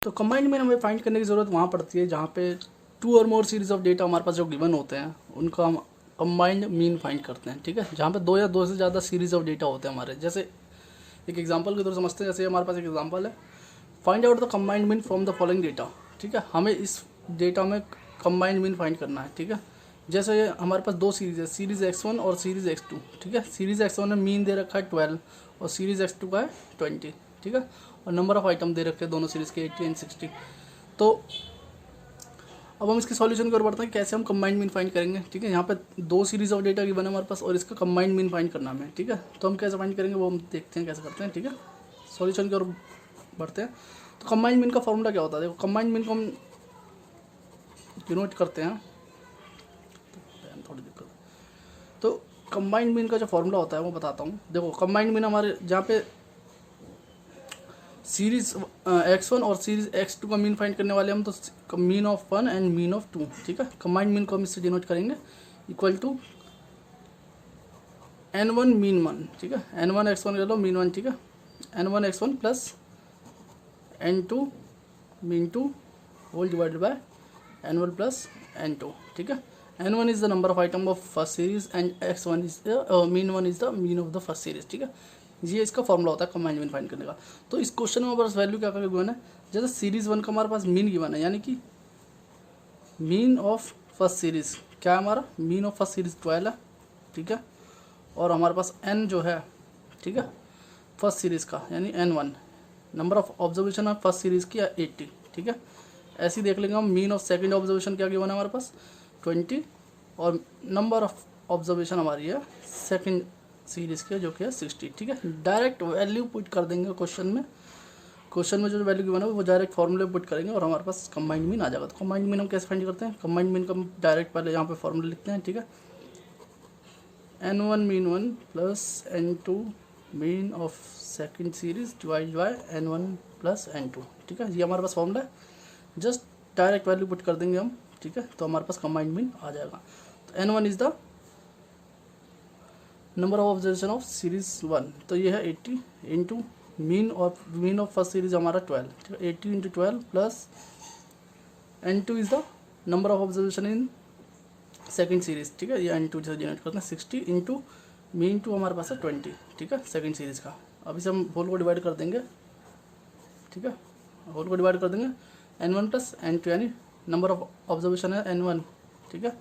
तो combined mean हमें find करने की ज़रूरत वहाँ पड़ती है जहाँ पे टू और मोर सीरीज ऑफ डेटा हमारे पास जो गिवन होते हैं उनका हम कंबाइंड मीन फाइंड करते हैं, ठीक है। जहाँ पे दो या दो से ज़्यादा सीरीज ऑफ डेटा होते हैं हमारे, जैसे एक एग्जांपल के तौर समझते हैं। जैसे हमारे पास एक एग्जांपल है, find out the combined mean from the following data, ठीक है। हमें इस डेटा में कंबाइंड मीन फाइंड करना है, ठीक है। जैसे ये हमारे पास दो सीरीज है, सीरीज x1 और सीरीज x2, ठीक है। सीरीज x1 में मीन दे रखा है 12 और सीरीज x2 का है 20, ठीक है। और नंबर ऑफ आइटम दे रखे हैं दोनों सीरीज के 80 एंड 60। तो अब हम इसके सॉल्यूशन की ओर बढ़ते हैं, कैसे हम कंबाइंड मीन फाइंड करेंगे, ठीक है। यहाँ पे दो सीरीज ऑफ डेटा गिवन है हमारे पास और इसका कंबाइंड मीन फाइंड करना है, ठीक है। तो हम कैसे फाइंड करेंगे वो हम देखते हैं कैसे करते हैं, ठीक है। सॉल्यूशन की ओर बढ़ते हैं। तो कंबाइंड मीन का फॉर्मूला क्या होता है, देखो कंबाइंड मीन को हम डिनोट करते हैं, थोड़ी दिक्कत। तो कंबाइंड मीन का जो फॉर्मूला होता है वो बताता हूँ। देखो कंबाइंड मीन हमारे जहाँ पे सीरीज x1 और सीरीज x2 का मीन फाइंड करने वाले हम, तो mean of 1 and mean of 2, ठीक है। कंबाइंड मीन को हम इससे डिनोट करेंगे इक्वल टू n1 मीन 1, ठीक है। n1 x1 ले लो मीन 1, ठीक है। n1 x1 plus n2 mean 2 whole divided by n1 plus n2, ठीक है। n1 is the number of item of first series and x1 is mean 1 is the mean of the first series, ठीक है। ये इसका formula होता है combined mean find करने का। तो इस क्वेश्चन में हमारे वैल्यू क्या गिवन है, जैसे सीरीज 1 का हमारे पास मीन गिवन है, यानी कि मीन ऑफ फर्स्ट सीरीज क्या है हमारा, मीन ऑफ फर्स्ट सीरीज 12 है, ठीक है। और हमारे पास n जो है, ठीक है, फर्स्ट सीरीज का यानी n1, नंबर ऑफ ऑब्जर्वेशन है फर्स्ट सीरीज की 80, ठीक है। ऐसे ही देख लेंगे हम, मीन ऑफ सेकंड ऑब्जर्वेशन क्या गिवन है हमारे पास 20 और नंबर ऑफ ऑब्जर्वेशन हमारी है सेकंड सीरीज के जो कि है 60, ठीक है। डायरेक्ट वैल्यू पुट कर देंगे क्वेश्चन में, क्वेश्चन में जो वैल्यू गिवन है वो डायरेक्ट फॉर्मूले पुट करेंगे और हमारे पास कंबाइंड मीन आ जाएगा। तो कंबाइंड मीन हम कैसे फाइंड करते हैं, कंबाइंड मीन का हम डायरेक्ट पहले यहाँ पे फॉर्मूला लिखते हैं, ठीक है। n1 mean 1 plus n2 mean of second series divide by n1 plus n2, ठीक है। ये हमारे पास फॉर्मूला है, जस्ट डायरेक्ट वैल्यू पुट कर देंगे हम, ठीक है। तो हमारे पास कंबाइंड मीन आ जाएगा। तो n1 is the number of observation of series 1, तो ये है 80 into mean of first series हमारा 12, ठीक है। 80 into 12 plus n2 is the number of observation in second series, ठीक है। ये n2 से जनरेट करते हैं 60 इंटू मीन 2 हमारे पास है 20, ठीक है, सेकंड सीरीज का। अब इसे हम होल को डिवाइड कर देंगे, ठीक है, होल को डिवाइड कर देंगे n1 प्लस n2, यानी नंबर ऑफ ऑब्जर्वेशन है n1, ठीक है,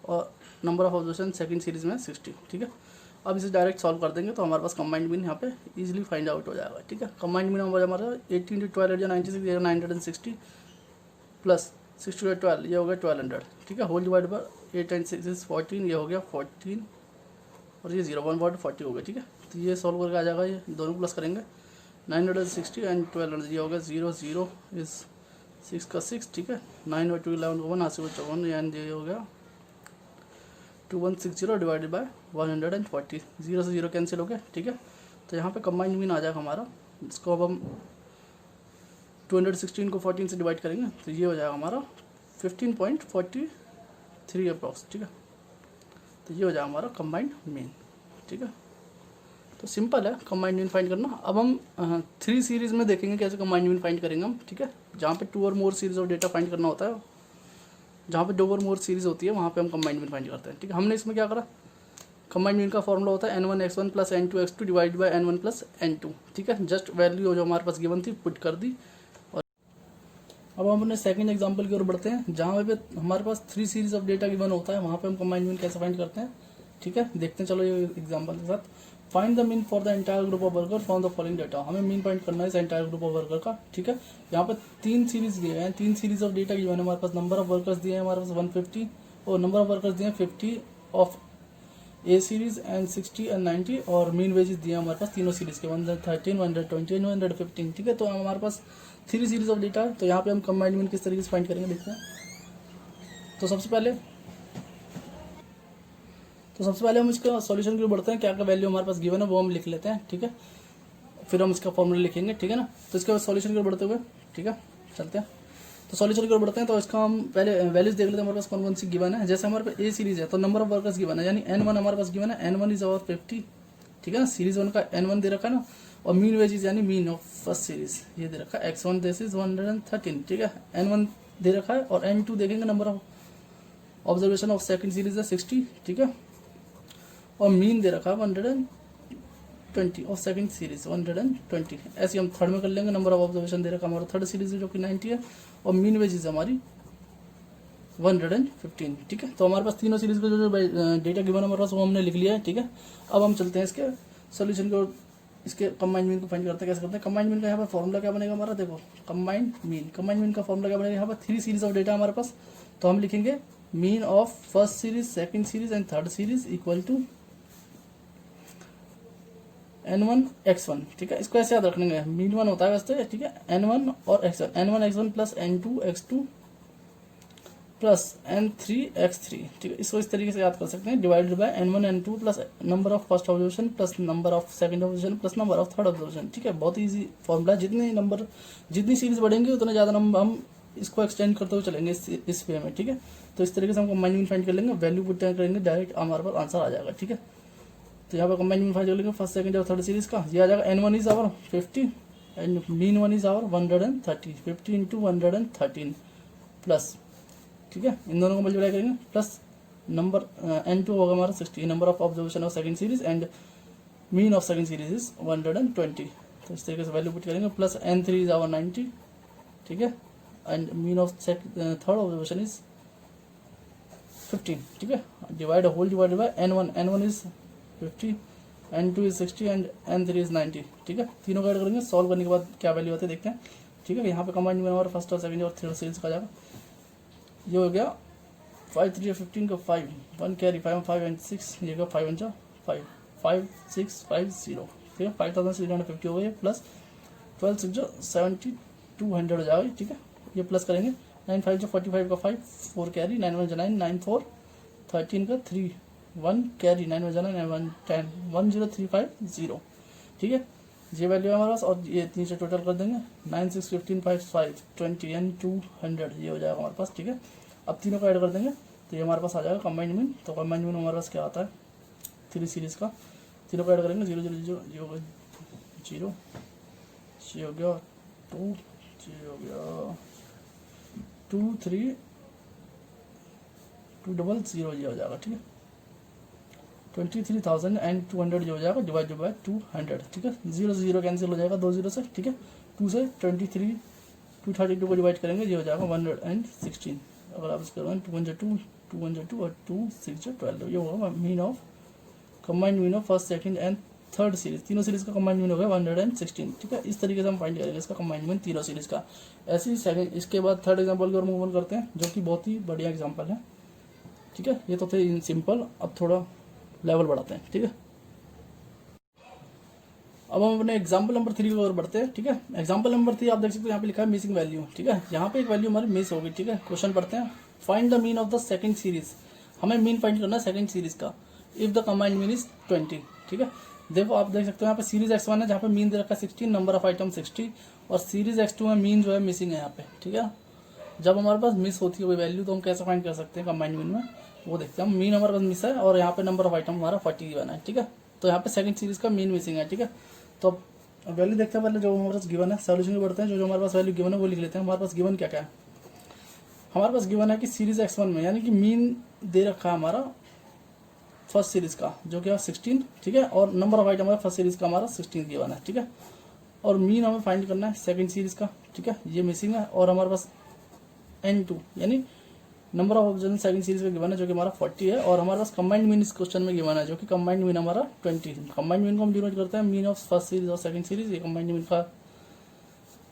और number of observation second series में 60, ठीक है। अब इसे डायरेक्ट सॉल्व कर देंगे तो हमारे पास कंबाइंड मीन यहाँ पे इजीली फाइंड आउट हो जाएगा, ठीक है। कंबाइंड मीन हमारा 80 इंटू 12 जो 96 ये 960 प्लस 60 12 ये हो गया 1200, ठीक है। Whole divide by 8 and 6 is 14, ये हो गया 14 और ये 0.40 हो गया, ठीक है। तो ये सॉल्व करके आ जाएगा, ये दोनों प्लस करेंगे 960 एंड 1200, ये हो गया 0 0 इज 6 का 6, ठीक है। 9 और 2 11 को 1 80 को 54 एंड ये हो गया 2160 डिवाइडेड बाय 140, 0 से 0 कैंसिल हो गया, ठीक है। तो यहाँ पे कंबाइंड मीन आ जाएगा हमारा, इसको अब हम 216 को 14 से डिवाइड करेंगे तो ये हो जाएगा हमारा 15.43 अप्रॉक्स, ठीक है। तो ये हो जाएगा हमारा कंबाइंड मीन, ठीक है। तो सिंपल है कंबाइंड मीन फाइंड करना। अब हम 3 सीरीज में देखेंगे कैसे कंबाइंड मीन फाइंड करेंगे हम, ठीक है। जहाँ पे 2 और मोर सीरीज ऑफ डेटा फाइंड करना होता है, जहाँ पे 2 और मोर सीरीज होती है वहाँ पे हम कंबाइंड मीन फाइंड करते हैं, ठीक है। हमने इसमें क्या करा, कंबाइंड मीन का फॉर्मूला होता है n1 x1 plus n2 x2 divide by n1 plus n2, ठीक है। जस्ट वैल्यू जो हमारे पास गिवन थी पुट कर दी। और अब हम अपने सेकंड एग्जांपल की ओर बढ़ते हैं, जहाँ पे हमारे पास 3 सीरीज ऑफ डेटा गिवन होता है, वहाँ पे हम कंबाइंड मीन कैसे फाइंड करते हैं, ठीक है। देखते हैं चलो ये एग्जाम्पल के साथ। Find the mean for the entire group of worker from the following data, हमें मीन फाइंड करना है इस एंटायर ग्रुप ऑफ वर्कर का, ठीक है। यहाँ पे 3 सीरीज दिए हैं, 3 सीरीज ऑफ डेटा गिवन है हमारे पास। नंबर ऑफ वर्कर्स दिए हैं हमारे पास 150 और नंबर ऑफ वर्कर्स दिए हैं 50 of A series and 60 and 90 और मीन वेजेस दिए हमारे पास तीनों सीरीज के 113 120 115, ठीक है। तो हमारे पास 3 सीरीज ऑफ डेटा है। तो यहाँ पे हम कंबाइंड मीन किस तरीके से फाइंड करेंगे देखते हैं। तो सबसे पहले हम इसका सॉल्यूशन की ओर बढ़ते हैं, क्या क्या वैल्यू हमारे पास गिवन है वो हम लिख लेते हैं, ठीक है। फिर हम इसका फॉर्मूला लिखेंगे, ठीक है ना। तो इसके बाद सॉल्यूशन की ओर बढ़ते हुए, ठीक है, चलते हैं। तो सॉल्यूशन की ओर बढ़ते हैं। तो इसका हम पहले वैल्यूज देख लेते हैं हमारे पास कौन कौन सी गिवन है। जैसे हमारे पास ए सीरीज है तो नंबर ऑफ वर्कर्स गिवन है, यानी n1 हमारे पास गिवन है, n1 इज ओवर 50, ठीक है ना। सीरीज 1 का n1 दे रखा है ना, और मीन वेज यानी मीन ऑफ फर्स्ट सीरीज ये दे रखा है x1 दिस इज 113, ठीक है। n1 दे रखा है और n2 देखेंगे number of observation of second series है 60, ठीक है। और मीन दे रखा है 120 ऑफ सेकंड सीरीज 120। ऐसे हम थर्ड में कर लेंगे, नंबर ऑफ ऑब्जर्वेशन दे रखा है हमारा थर्ड सीरीज जो कि 90 है और मीन वेज हमारी 115, ठीक है। तो हमारे पास तीनों सीरीज का जो डेटा गिवन हमारे पास वो हमने लिख लिया है, ठीक है। अब हम चलते हैं इसके सोल्यूशन को, इसके कंबाइंड मीन को फाइंड करते हैं। कैसे करते हैं कंबाइंड मीन का? यहाँ पर फॉर्मूला क्या बनेगा हमारा, देखो कंबाइंड मीन का फॉर्मूला क्या बनेगा, यहाँ पर 3 सीरीज ऑफ डेटा हमारे पास, तो हम लिखेंगे mean of first series, second series and third series equal to n1 x1, ठीक है। इसको ऐसे याद रखने मीन 1 होता है वैसे, ठीक है, n1 और n1 x1 plus n2 x2 plus n3 x3, ठीक है। इसको इस तरीके से याद कर सकते हैं, divided by n1 n2 plus number of first observation plus number of second observation plus number of third observation, ठीक है। बहुत इजी फॉर्मूला, जितनी सीरीज बढ़ेंगे उतना ज़्यादा नंबर हम इसको एक्सटेंड करते हुए चलेंगे इस वे में, ठीक है। तो इस तरीके से हम कंबाइंड मीन फाइंड कर लेंगे, वैल्यू पुट करेंगे, डायरेक्ट हमारे पास आंसर आ जाएगा, ठीक है। तो यहाँ पर कंबाइंड मीन फाइंड कर लेंगे फर्स्ट सेकंड और थर्ड सीरीज का, ये आ जाएगा n1 is our 50 and mean 1 is our 130, 50 into 113 plus, ठीक है, इन दोनों को मल्टीप्लाई करेंगे प्लस नंबर n2 होगा हमारा 60, number of observation of second series and mean of second series is 120। तो इस तरीके से वैल्यू पुट करेंगे प्लस n3 इज आवर 90, ठीक है, and mean of third observation is 15, ठीक है। Divide whole divided by n1 is 50, n2 is 60 and n3 is 90, ठीक है। तीनों का ऐड करेंगे, सॉल्व करने के बाद क्या वैल्यू आती है देखते हैं, ठीक है। यहाँ पे कंबाइंड में हमारा फर्स्ट और सेकंड और थर्ड सीरीज का जाएगा, ये हो गया 5 3 15 का 5 1 कैरी 5 5 एंड 6, ये गया 5 5 5 5 6 5 0, ठीक है। 5650 हो गए प्लस 12 6 जो 7200 हो जाएगा, ठीक है। ये प्लस करेंगे 9 5 जो 45 का 5 4 कैरी 9 1 9 9 4 13 का 3 1 कैरी 9 1 9 1 10 10350, ठीक है। ये वैल्यू है हमारे पास और ये नीचे टोटल कर देंगे 9 6 15 5 5 20 एंड 200, ये हो जाएगा हमारे पास, ठीक है। अब तीनों को ऐड कर देंगे तो ये हमारे पास आ जाएगा कंबाइंड मीन। तो कंबाइंड मीन हमारे पास क्या आता है 3 सीरीज का, तीनों को ऐड करेंगे 0 0 0 ये हो गया 0, ये हो गया 2, ये हो गया 2 3 2 डबल 0, ये हो जाएगा, ठीक है। 23,200 जो हो जाएगा डिवाइड बाय 200, ठीक है। 0 से 0 कैंसिल हो जाएगा 2 0 से, ठीक है। 2 से 232 को डिवाइड करेंगे, ये हो जाएगा 116। अगर आप इसको 2 1 2 और 2 6 12, ये होगा mean of combined mean of first second and third series, तीनों सीरीज का कंबाइंड मीन हो गया 116, ठीक है। इस तरीके से हम फाइंड करेंगे इसका कंबाइंड मीन तीनों सीरीज का। ऐसे ही सेकंड, इसके बाद थर्ड एग्जाम्पल की ओर मूव ऑन करते हैं, जो कि बहुत ही बढ़िया एग्जाम्पल है, ठीक है। ये तो थे सिंपल, अब थोड़ा लेवल बढ़ाते हैं, ठीक है। अब हम अपने एग्जाम्पल नंबर 3 की ओर बढ़ते हैं, ठीक है। एग्जाम्पल नंबर 3 आप देख सकते हो यहाँ पे लिखा है मिसिंग वैल्यू, ठीक है। यहाँ पे एक वैल्यू हमारी मिस होगी, ठीक है। क्वेश्चन पढ़ते हैं, find the mean of the second series, हमें मीन फाइंड करना है सेकंड सीरीज का, if the combined mean is 20, ठीक है। देखो आप देख सकते हो यहाँ पे सीरीज x1 है जहाँ पे मीन दे रखा है 16, नंबर ऑफ आइटम 60, और सीरीज x2 में मीन जो है मिसिंग है यहाँ पे, ठीक है। जब हमारे पास मिस होती है कोई वैल्यू तो हम कैसे फाइंड कर सकते हैं कंबाइंड मीन में, वो देखते हैं हम। मीन हमारे पास मिस है और यहाँ पे नंबर ऑफ आइटम हमारा 40 गिवन है, ठीक है। तो यहाँ पे सेकंड सीरीज का मीन मिसिंग है, ठीक है। तो अब वैल्यू देखते हैं पहले जो हमारे पास गिवन है, सोल्यूशन में बढ़ते हैं, जो हमारे पास वैल्यू गिवन है वो लिख लेते हैं। हमारे पास गिवन क्या क्या है, हमारे पास गिवन है कि सीरीज x1 में यानी कि मीन दे रखा है हमारा फर्स्ट सीरीज का जो कि 16, ठीक है। और नंबर ऑफ आइटम हमारा फर्स्ट सीरीज का हमारा 16 गिवन है, ठीक है। और मीन हमें फाइंड करना है सेकंड सीरीज का, ठीक है, ये मिसिंग है। और हमारे पास n2 यानी number of observation second series का गिवन है जो कि हमारा 40 है। और हमारे पास कंबाइंड मीन इस क्वेश्चन में गिवन है जो कि कंबाइंड मीन हमारा 20। कंबाइंड मीन को हम डिनोट करते हैं मीन ऑफ फर्स्ट सीरीज और सेकंड सीरीज, ये कंबाइंड मीन का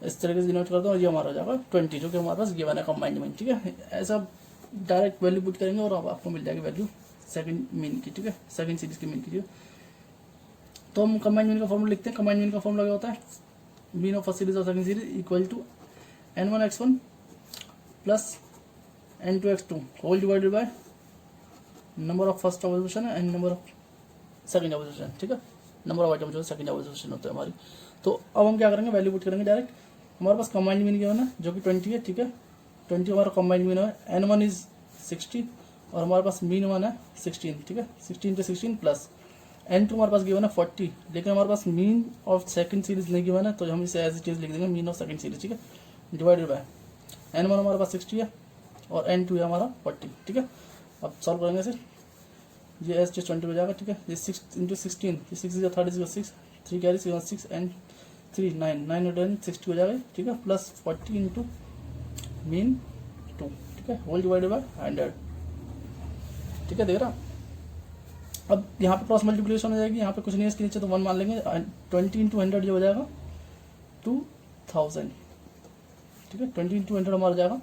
इस तरीके से डिनोट करते हैं और ये हमारा हो जाएगा 20 जो कि हमारे पास गिवन है कंबाइंड मीन, ठीक है। ऐसा डायरेक्ट वैल्यू पुट करेंगे और अब आपको मिल जाएगी वैल्यू सेकंड मीन की, ठीक है, सेकंड सीरीज की मीन की। तो हम कंबाइंड मीन का फॉर्मूला लिखते हैं। कंबाइंड मीन का फॉर्मूला क्या होता है, मीन ऑफ फर्स्ट सीरीज और second series equal to n1 x1 plus n2 x2 whole divided by number of first observation and number of second observation, ठीक है। नंबर ऑफ आइटम जो second observation होता है हमारी। तो अब हम क्या करेंगे, वैल्यू पुट करेंगे डायरेक्ट। हमारे पास कंबाइंड मीन गिवन है जो कि 20 है, ठीक है। 20 हमारा कंबाइंड मीन है, n1 इज 60 और हमारे पास मीन 1 है 16, ठीक है। 16 पे 16 प्लस N2 हमारे पास गिवन है 40, लेकिन हमारे पास मीन ऑफ सेकंड सीरीज नहीं गिवन है, तो हम इसे एज इट इज लिख देंगे मीन ऑफ सेकंड सीरीज, ठीक है, डिवाइडेड बाय N1 हमारे पास 60 है और N2 है हमारा 40, ठीक है। अब सॉल्व करेंगे इसे, ये एस 20 हो जाएगा, ठीक है। ये 6 इंटू 16, 6 इज 30 6, 3 कैरी 6 एंड 3 960 हो जाएगा, ठीक है, प्लस 40 इंटू मीन 2, ठीक है, होल डिवाइडेड बाय 100, ठीक है, देख रहा। अब यहाँ पे क्रॉस मल्टीप्लिकेशन हो जाएगी, यहाँ पे कुछ नहीं है इसके नीचे, तो 1 मान लेंगे। 20 इंटू 100 जो हो जाएगा 2000, ठीक है, 20 इंटू 100 हमारा जाएगा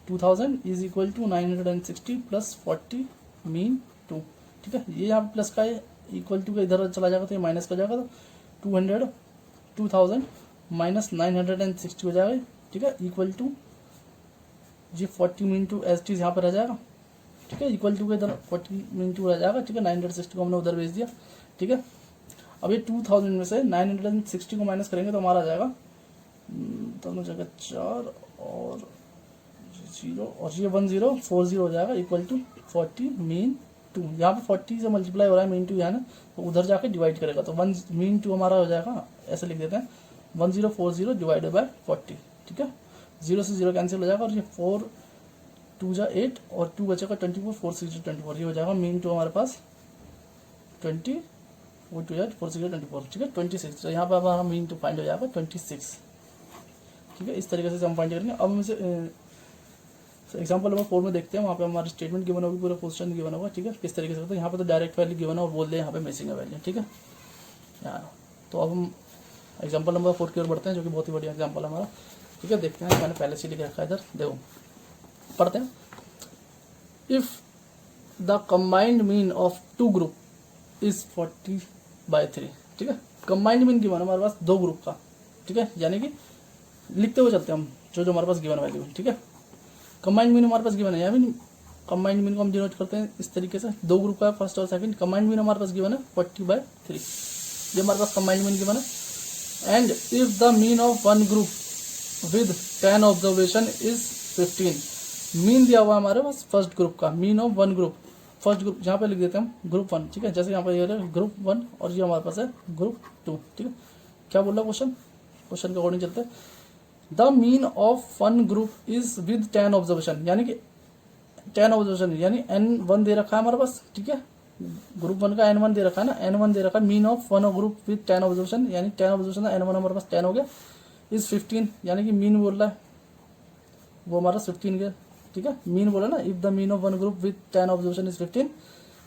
2000 is equal to 960 plus 40 mean 2, ठीक है। ये यहाँ पे प्लस का है, इक्वल टू का इधर चला जाएगा तो ये माइनस का जाएगा, तो 2000 माइनस 960 हो जाएगा, ठीक है, इक्वल टू ये 40 मीन टू एस टी यहाँ पर रह जाएगा, ठीक है, इक्वल टू का इधर 40 मीन टू रह जाएगा, ठीक है, 960 को हमने उधर भेज दिया, ठीक है। अब ये 2000 में से 960 को माइनस करेंगे तो हमारा आ जाएगा दोनों जगह 4 और 0 और ये 1040 हो जाएगा, इक्वल टू 40 मीन 2। यहाँ पे 40 से मल्टीप्लाई हो रहा है मीन 2 यहाँ ना, तो उधर जाके डिवाइड करेगा, तो 1 मीन 2 हमारा हो जाएगा, ऐसे लिख देते हैं 1040 डिवाइडेड बाय 40, ठीक है। 0 से 0 कैंसिल हो जाएगा और ये 4 2 जा 8 और 2 बचेगा 24, 4 6 24, ये हो जाएगा मीन 2 हमारे पास 20, 4 2 जा 4 6 24, ठीक है, 26। तो यहाँ पर हमारा मीन 2 फाइंड हो जाएगा 26, ठीक है। इस तरीके से हम फाइंड करेंगे। अब हमसे एग्जाम्पल नंबर 4 में देखते हैं, वहाँ पे हमारा स्टेटमेंट गिवन होगी, पूरा क्वेश्चन गिवन होगा, ठीक है, किस तरीके से होता है। यहाँ पे तो डायरेक्ट वैल्यू गिवन है और बोल दे यहाँ पे मिसिंग है वैल्यू, ठीक है यहाँ। तो अब हम एग्जाम्पल नंबर 4 की ओर बढ़ते हैं, जो कि बहुत ही बढ़िया एग्जाम्पल है हमारा, ठीक है। देखते हैं, मैंने पहले से लिख रखा है इधर, देखो पढ़ते हैं। If the combined mean of two group is 40/3, ठीक है। कंबाइंड मीन गिवन हमारे पास दो ग्रुप का, ठीक है, यानी कि लिखते हुए चलते हैं हम जो हमारे पास गिवन वैल्यू है, ठीक है। कंबाइंड मीन हमारे पास गिवन है, यहाँ भी कंबाइंड मीन को हम डिनोट करते हैं इस तरीके से, दो ग्रुप का है, फर्स्ट और सेकंड। कंबाइंड मीन हमारे पास गिवन है 40/3, ये हमारे पास कंबाइंड मीन गिवन है। And if the mean of one group with 10 observation is 15, mean दिया हुआ हमारे पास फर्स्ट ग्रुप का, mean of one group, first group यहाँ पे लिख देते हैं हम ग्रुप 1, ठीक है, जैसे यहाँ पे ये ग्रुप 1 और ये हमारे पास है ग्रुप 2, ठीक है। क्या बोल रहा है क्वेश्चन के अकॉर्डिंग चलते हैं। The mean of one group is with 10 observation, यानी कि 10 ऑब्जर्वेशन यानी N1 दे रखा है हमारे पास, ठीक है, ग्रुप 1 का N1 दे रखा है ना, N1 दे रखा है। Mean of one group with 10 observation, यानी 10 ऑब्जर्वेशन है, N1 हमारे पास 10 हो गया, इज 15, यानी कि मीन बोल रहा है वो हमारा 15 गया, ठीक है। मीन बोला ना, if the mean of one group with 10 observation is 15,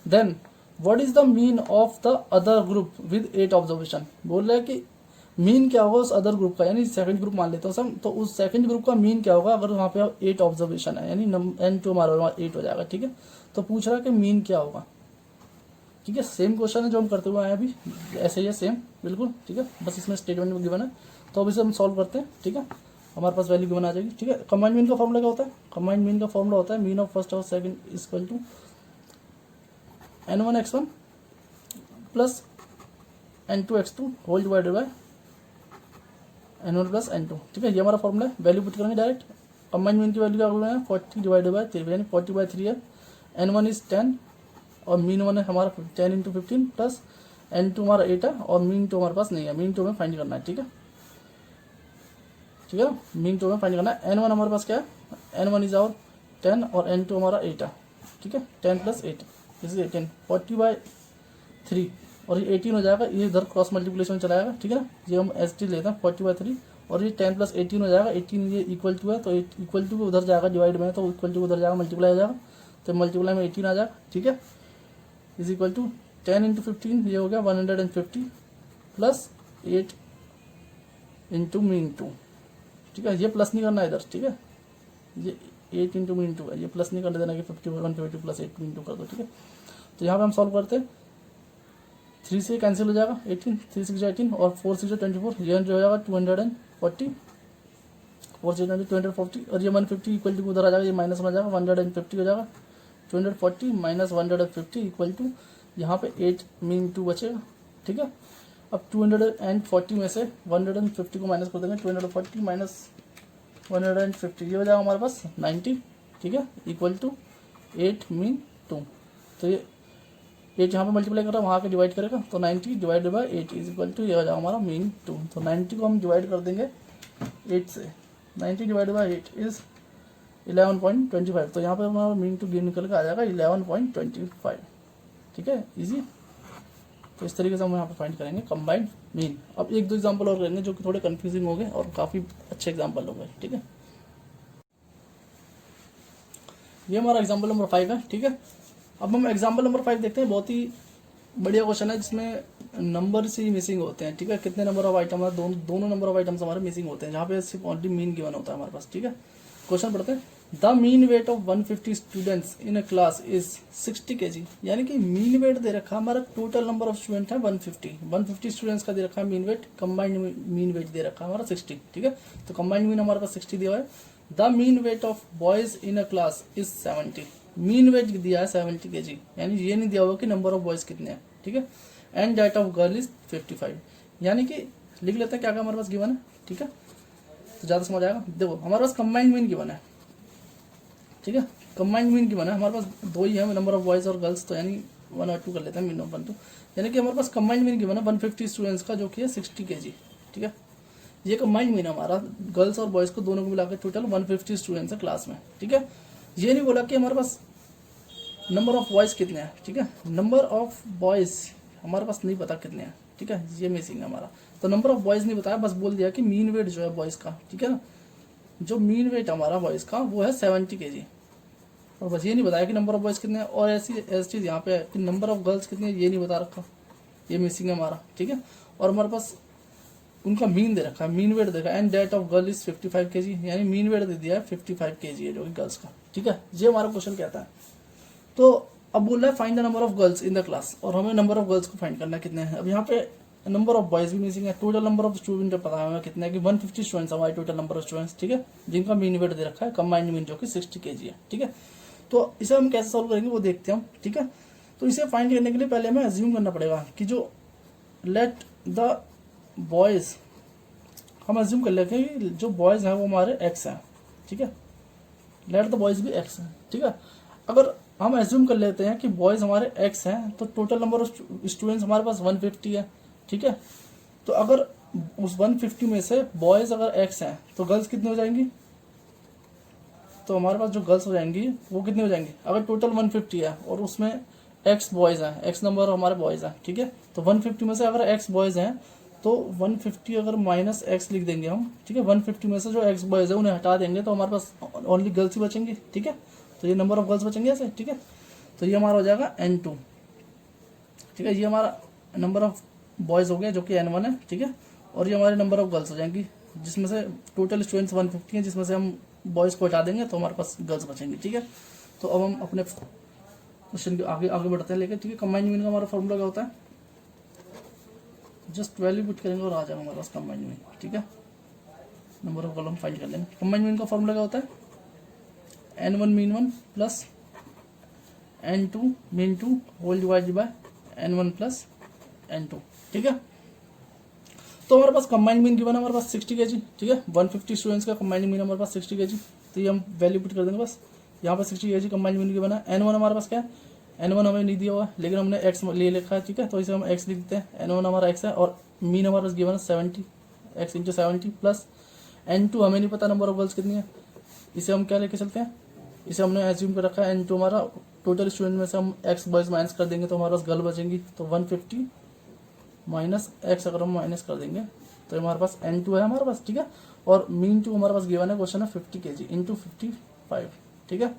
then what is the mean of the other group with 8 observation. बोल रहा है कि मीन क्या होगा उस अदर ग्रुप का, यानी सेकंड ग्रुप मान लेते हैं हम, तो उस सेकंड ग्रुप का मीन क्या होगा अगर वहाँ पे 8 ऑब्जर्वेशन है, यानी N2 हमारा 8 हो जाएगा, ठीक है। तो पूछ रहा है कि मीन क्या होगा, ठीक है। सेम क्वेश्चन है जो हम करते हुए आए अभी, ऐसे ही है सेम बिल्कुल, ठीक है, बस इसमें स्टेटमेंट में गिवन है। तो अब इसे हम सॉल्व करते हैं, ठीक है, हमारे पास वैल्यू गिवन आ जाएगी, ठीक है। कंबाइंड मीन का फॉर्मूला क्या होता है, कंबाइंड मीन का फॉर्मूला होता है मीन ऑफ फर्स्ट और second is equal to N1 x1 plus N2 x2 whole divided by N1 plus N2, ठीक है, ये हमारा फॉर्मूला है। वैल्यू पुट करेंगे डायरेक्ट, कंबाइंड मीन की वैल्यू क्या बोल रहे हैं 40 डिवाइडेड बाय 3, यानी 40/3 है। N1 इज 10 और मीन 1 है हमारा 10 इंटू 15 प्लस N2 हमारा 8 है और मीन 2 हमारे पास नहीं है, मीन 2 में फाइंड करना है, ठीक है, ठीक है, मीन 2 में फाइंड करना है। N1 हमारे पास क्या है, N1 इज आवर 10 और N2 हमारा 8 है, ठीक है, 10 प्लस 8 इज 18, 40/3 और ये 18 हो जाएगा, ये इधर क्रॉस मल्टीप्लिकेशन चलाएगा, ठीक है ना, ये हम एस टी लेते हैं 40/3 और ये 10 प्लस 18 हो जाएगा, 18 ये इक्वल टू है, तो इक्वल टू उधर जाएगा डिवाइड में, तो इक्वल टू उधर जाएगा मल्टीप्लाई हो जाएगा, तो मल्टीप्लाई में 18 आ जाएगा, ठीक है, इज इक्वल टू 10 इंटू 15 ये हो गया 150 प्लस 8 इंटू मीन 2, ठीक है, ये प्लस नहीं करना है इधर, ठीक है, ये 8 इंटू मीन 2 है, ये प्लस नहीं करने देना कि 150 प्लस 8 मीन 2 कर दो, ठीक है। तो यहाँ पे हम सॉल्व करते हैं, 3 से कैंसिल हो जाएगा 18, 3 6 18 और 4 6 24, ये जो हो जाएगा 240, 4 6 240 और ये 150 इक्वल टू उधर आ जाएगा, ये माइनस में आ जाएगा 150 हो जाएगा, 240 माइनस 150 इक्वल टू यहाँ पे 8 मीन 2 बचेगा, ठीक है। अब 240 में से 150 को माइनस कर देंगे, 240 माइनस 150 ये हो जाएगा हमारे पास 90, ठीक है, इक्वल टू 8 मीन 2। तो ये 8 यहाँ पे मल्टीप्लाई कर रहा है, वहाँ के डिवाइड करेगा तो 90 divided by 8 is equal to ये हो जाएगा हमारा मीन 2। तो 90 को हम डिवाइड कर देंगे 8 से, 90 डिवाइडेड बाई 8 इज 11.25। तो यहाँ पे हमारा मीन टू गेन निकल के आ जाएगा 11.25। ठीक है, इजी। तो इस तरीके से हम यहाँ पे फाइंड करेंगे कंबाइंड मीन। अब एक दो एग्जांपल और करेंगे जो कि थोड़े कंफ्यूजिंग हो गए और काफ़ी अच्छे एग्जांपल हो गए। ठीक है, ये हमारा एग्जांपल नंबर 5 है। ठीक है, अब हम एग्जांपल नंबर 5 देखते हैं। बहुत ही बढ़िया क्वेश्चन है जिसमें नंबर से ही मिसिंग होते हैं। ठीक है, कितने नंबर ऑफ आइटम है, दोनों नंबर ऑफ आइटम्स हमारे मिसिंग होते हैं, जहाँ पे सिर्फ ओनली मीन गिवन होता है हमारे पास। ठीक है, क्वेश्चन पढ़ते हैं। The mean weight of 150 students in a class is 60 kg। यानी कि मीन वेट दे रखा है हमारा, टोटल नंबर ऑफ स्टूडेंट है 150 स्टूडेंट्स का दे रखा है mean weight, combined mean weight दे रखा है हमारा 60। ठीक है, तो कंबाइंड मीन हमारे पास 60 दिया हुआ है। The mean weight of boys in a class is 70। Mean weight दिया है 70 kg, यानी ये नहीं दिया हुआ कि नंबर ऑफ बॉयज कितने हैं। ठीक है, and that of girl is 55। यानी कि लिख लेते हैं क्या क्या हमारे पास गिवन है। ठीक है, तो ज़्यादा समझ आएगा। देखो हमारे पास कंबाइंड मीन गिवन है। ठीक है, कंबाइंड मीन गिवन है, हमारे पास दो ही है नंबर ऑफ बॉयज और गर्ल्स, तो यानी 1 और 2 कर लेते हैं, मीन ऑफ 1 2। यानी कि हमारे पास कंबाइंड मीन गिवन है 150 स्टूडेंट्स का, जो कि है 60 kg। ठीक है, ये कंबाइंड मीन हमारा गर्ल्स और बॉयज को दोनों को मिलाकर टोटल 150 स्टूडेंट्स है क्लास में। ठीक है, ये नहीं बोला कि हमारे पास नंबर ऑफ बॉयज कितने हैं। ठीक है, नंबर ऑफ बॉयज हमारे पास नहीं पता कितने हैं। ठीक है, ये मिसिंग है हमारा, तो नंबर ऑफ बॉयज नहीं बताया, बस बोल दिया कि मीन वेट जो है बॉयज का। ठीक है ना, जो मीन वेट हमारा बॉयज का वो है 70 kg, और बस ये नहीं बताया कि नंबर ऑफ बॉयज कितने हैं। और ऐसी चीज़ यहाँ पे है कि नंबर ऑफ गर्ल्स कितने हैं, ये नहीं बता रखा, ये मिसिंग है हमारा। ठीक है, और हमारे पास उनका मीन दे रखा है, मीन वेट देखा, and that of girl is 55 kg, यानी मीन वेट दे दिया है 55 kg है जो कि गर्ल्स का। ठीक है, ये हमारा क्वेश्चन कहता है। तो अब बोल रहा है find the number of girls in the class, और हमें नंबर ऑफ गर्ल्स को फाइंड करना है कितने हैं। अब यहाँ पे नंबर ऑफ बॉयज भी मिसिंग है, टोटल नंबर ऑफ स्टूडेंट पता है हमें कितने हैं कि 150 स्टूडेंट्स हमारे टोटल नंबर ऑफ स्टूडेंट्स। ठीक है, जिनका मीन वेट दे रखा है कंबाइंड मीन जो कि 60 kg है। ठीक है, तो इसे हम कैसे सॉल्व करेंगे वो देखते हैं हम। ठीक है, तो इसे फाइंड करने के लिए पहले हमें अज्यूम करना पड़ेगा कि जो लेट द बॉयज, हम अज्यूम कर लेते हैं कि जो बॉयज हैं वो हमारे एक्स हैं। ठीक है, लेट द बॉयज भी एक्स हैं। ठीक है, अगर हम एज्यूम कर लेते हैं कि बॉयज हमारे एक्स हैं, तो टोटल नंबर ऑफ स्टूडेंट्स हमारे पास 150 है। ठीक है, तो अगर उस 150 में से बॉयज अगर एक्स हैं तो गर्ल्स कितने हो जाएंगी, तो हमारे पास जो गर्ल्स हो जाएंगी वो कितने हो जाएंगी, अगर टोटल 150 है और उसमें एक्स बॉयज हैं, एक्स नंबर हमारे बॉयज हैं। ठीक है, तो 150 में से अगर एक्स बॉयज हैं तो 150 अगर माइनस एक्स लिख देंगे हम। ठीक है, 150 में से जो एक्स बॉयज है उन्हें हटा देंगे तो हमारे पास ओनली गर्ल्स ही बचेंगे। ठीक है, तो ये नंबर ऑफ गर्ल्स बचेंगे ऐसे। ठीक है, तो ये हमारा हो जाएगा N2। ठीक है, ये हमारा नंबर ऑफ बॉयज हो गया जो कि N1 है। ठीक है, और ये हमारे नंबर ऑफ गर्ल्स हो जाएंगी, जिसमें से टोटल स्टूडेंट्स 150 हैं, जिसमें से हम बॉयज को हटा देंगे तो हमारे पास गर्ल्स बचेंगी। ठीक है, तो अब हम अपने क्वेश्चन के आगे बढ़ते हैं लेके। ठीक है, कंबाइंड मीन का हमारा फॉर्मूला क्या होता है, जस्ट वैल्यू पुट करेंगे और आ जाएगा हमारे पास कंबाइंड मीन। ठीक है, नंबर ऑफ कॉलम फाइंड कर लेंगे। कंबाइंड मीन का फॉर्मूला क्या होता है, N1 mean 1 plus N2 mean 2 whole divided by N1 plus N2। ठीक है, तो हमारे पास कंबाइंड मीन गिवन है हमारे पास 60 kg। ठीक है, 150 स्टूडेंट्स का कंबाइंड मीन हमारे पास 60 kg, तो ये हम वैल्यू पुट कर देंगे बस। यहाँ पर 60 kg कंबाइंड मीन गिवन है। N1 हमारे पास क्या है, N1 हमें नहीं दिया हुआ है लेकिन हमने x ले लिखा है। ठीक है, तो इसे हम x लिख देते हैं, N1 हमारा x है और मीन हमारे पास गिवन है 70, x इंटू 70 प्लस N2 हमें नहीं पता नंबर ऑफ गर्ल्स कितनी है, इसे हम क्या लेके चलते हैं, इसे हमने एज्यूम कर रखा है N2 हमारा टोटल स्टूडेंट में से हम x बॉयज माइनस कर देंगे तो हमारे पास गर्ल बचेंगी, तो 150 माइनस x अगर हम माइनस कर देंगे तो हमारे पास N2 है हमारे पास। ठीक है, और मीन 2 हमारे पास गिवन है, क्वेश्चन है 50 kg इंटू 55। ठीक है,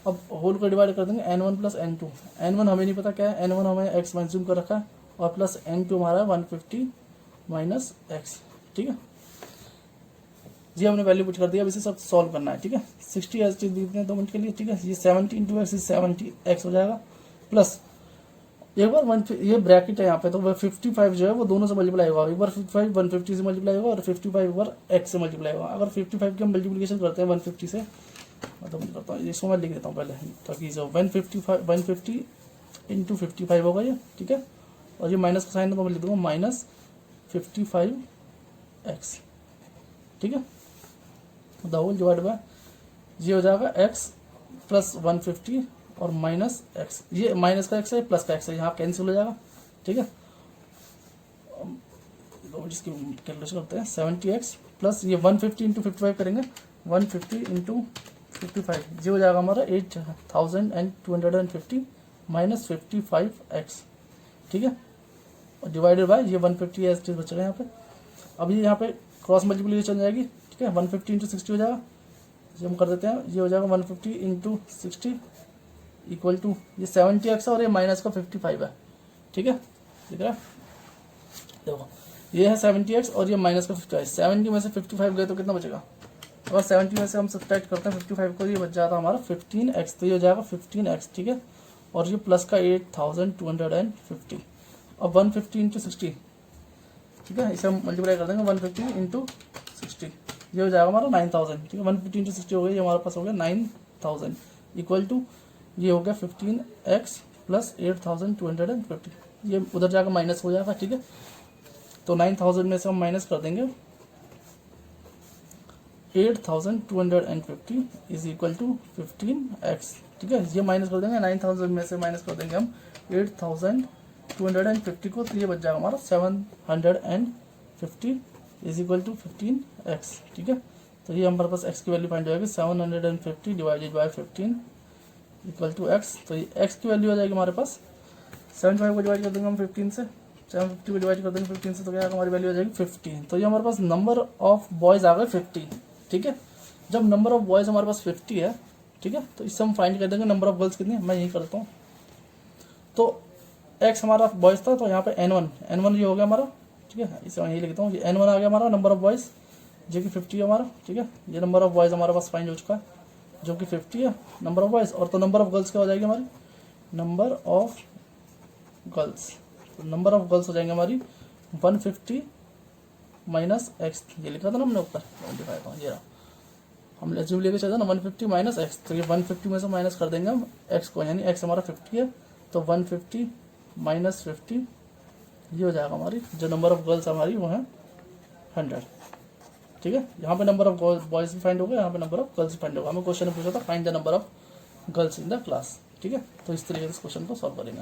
अब होल को डिवाइड कर देंगे N1 प्लस N2। N1 हमें नहीं पता क्या है, N1 हमें x एज्यूम कर रखा है और प्लस N2 हमारा 150 माइनस x। ठीक है, जी हमने वैल्यू पुट कर दिया, अब इसे सब सॉल्व करना है। ठीक है, 60 एज चीज देते हैं 2 मिनट के लिए। ठीक है, ये 70 इंटू एक्स 70 एक्स हो जाएगा प्लस एक बार ये ब्रैकेट है यहाँ पे, तो वह 55 जो है वो दोनों से मल्टीप्लाई होगा, एक बार 55 150 से मल्टीप्लाई होगा और 55 एक बार एक्स से मल्टीप्लाई होगा। अगर 55 की हम मल्टीप्लिकेशन करते हैं 150 से, मतलब करता हूँ इसको मैं लिख देता हूँ पहले ताकि जो 150 इंटू 55 होगा ये। ठीक है, और ये माइनस का साइन है तो मैं लिख दूंगा माइनस 55 एक्स। ठीक है, द होल डिवाइड बाय ये हो जाएगा x प्लस 150 और माइनस एक्स, ये माइनस का एक्स है प्लस का एक्स है, यहाँ कैंसिल हो जाएगा, ठीक है। इसकी कैलकुलेशन करते हैं, 70x प्लस ये 150 इंटू 55 करेंगे, 150 इंटू 55 ये हो जाएगा हमारा 8250 माइनस 55x, ठीक है, और डिवाइडेड बाय ये 150 एस टी बचेगा यहाँ पे। अब ये यहाँ पे क्रॉस मल्टीप्लिकेशन जाएगी, ठीक है, 150 इंटू 60 हो जाएगा, ये हम कर देते हैं, ये हो जाएगा 150 इंटू 60 इक्वल टू ये 70x है और ये माइनस का 55 है, ठीक है, ठीक है। देखो ये है 70x और ये माइनस का 55, 70 में से 55 गए तो कितना बचेगा, और 70 में से हम सब्ट्रैक्ट करते हैं 55 को, ये बच जाता है हमारा 15x, तो ये हो जाएगा 15x, ठीक है, और ये प्लस का 8250, अब 150 इंटू 60, ठीक है, इसे हम मल्टीप्लाई कर देंगे 150 इंटू 60, ये हो जाएगा हमारा 9000, ठीक है, 150 इंटू 60 हो गया, ये हमारे पास हो गया 9000 इक्वल टू ये हो गया 15x प्लस 8250, ये उधर जाकर माइनस हो जाएगा, ठीक है। तो 9000 में से हम माइनस कर देंगे 8250 इज इक्वल टू 15x, ठीक है, ये माइनस कर देंगे 9000 में से माइनस कर देंगे हम 8250 को, तो ये बच जाएगा हमारा 750 इज इक्वल टू 15x, ठीक है। तो ये हमारे पास x की वैल्यू फाइंड हो जाएगी 750 divided by 15 equal to x, तो ये x की वैल्यू हो जाएगी हमारे पास 75 को डिवाइड कर देंगे हम 15 से, 750 को डिवाइड कर देंगे 15 से, तो क्या हमारी वैल्यू हो जाएगी 50। तो ये हमारे पास नंबर ऑफ बॉयज़ आ गए 50, ठीक है। जब नंबर ऑफ बॉयज़ हमारे पास 50 है, ठीक है, तो इससे हम फाइंड कर देंगे नंबर ऑफ गर्ल्स कितनी है, मैं यही करता हूँ। तो x हमारा बॉयज़ था, तो यहाँ पे n1 ये हो गया हमारा, ठीक है, इसे मैं यही लिखता हूँ, ये n1 आ गया हमारा नंबर ऑफ बॉयज़ जो कि 50 है हमारा, ठीक है, ये नंबर ऑफ बॉयज़ हमारे पास फाइंड हो चुका है जो कि 50 है नंबर ऑफ बॉयज़, और तो नंबर ऑफ गर्ल्स क्या हो जाएगी हमारी, नंबर ऑफ गर्ल्स, तो नंबर ऑफ गर्ल्स हो जाएंगे हमारी 150 माइनस एक्स, ये लिखा था ना हमने ऊपर 25, ये रहा, हम एज्यूम लेके चलते ना 150 माइनस एक्स, तो ये 150 में से माइनस कर देंगे हम एक्स को, यानी एक्स हमारा 50 है, तो 150 माइनस 50 ये हो जाएगा हमारी, जो नंबर ऑफ गर्ल्स हमारी वो है 100, ठीक है। यहाँ पे नंबर ऑफ बॉयज़ फाइंड होगा, यहाँ पे नंबर ऑफ गर्ल्स फाइंड होगा। हमें क्वेश्चन में पूछा था find the number of girls in the class, ठीक है। तो इस तरीके से क्वेश्चन को सॉल्व करेंगे।